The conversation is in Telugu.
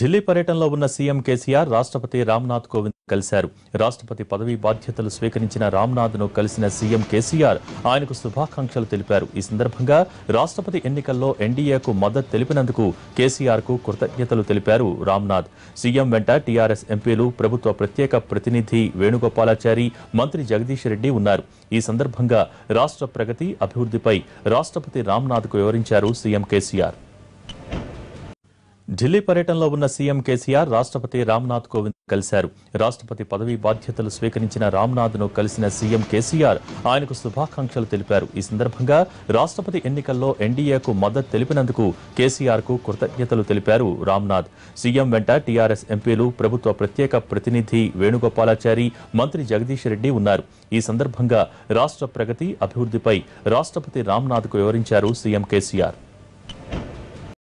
ఢిల్లీ పర్యటనలో ఉన్న సీఎం కేసీఆర్ రాష్ట్రపతి రామ్నాథ్ కోవింద్ కలిశారు. రాష్ట్రపతి పదవీ బాధ్యతలు స్వీకరించిన రామ్నాథ్ను కలిసిన సీఎం కేసీఆర్ ఆయనకు శుభాకాంక్షలు తెలిపారు. ఈ సందర్భంగా రాష్ట్రపతి ఎన్నికల్లో ఎన్డీఏకు మద్దతు తెలిపినందుకు కేసీఆర్కు కృతజ్ఞతలు తెలిపారు రామ్నాథ్. సీఎం వెంట టీఆర్ఎస్ ఎంపీలు, ప్రభుత్వ ప్రత్యేక ప్రతినిధి వేణుగోపాలాచారి, మంత్రి జగదీష్ రెడ్డి ఉన్నారు. ఈ సందర్భంగా రాష్ట్ర ప్రగతి, అభివృద్ధిపై రాష్ట్రపతి రామ్నాథ్కు వివరించారు సీఎం కేసీఆర్. ఢిల్లీ పర్యటనలో ఉన్న సీఎం కేసీఆర్ రాష్ట్రపతి రామ్నాథ్ కోవింద్ కలిశారు. రాష్ట్రపతి పదవీ బాధ్యతలు స్వీకరించిన రామ్నాథ్ను కలిసిన సీఎం కేసీఆర్ ఆయనకు శుభాకాంక్షలు తెలిపారు. ఈ సందర్భంగా రాష్ట్రపతి ఎన్నికల్లో ఎన్డీఏకు మద్దతు తెలిపినందుకు కేసీఆర్కు కృతజ్ఞతలు తెలిపారు రామ్నాథ్. సీఎం వెంట టీఆర్ఎస్ ఎంపీలు, ప్రభుత్వ ప్రత్యేక ప్రతినిధి వేణుగోపాలాచారి, మంత్రి జగదీష్ రెడ్డి ఉన్నారు. ఈ సందర్భంగా రాష్ట్ర ప్రగతి, అభివృద్ధిపై రాష్ట్రపతి రామ్నాథ్కు వివరించారు సీఎం కేసీఆర్.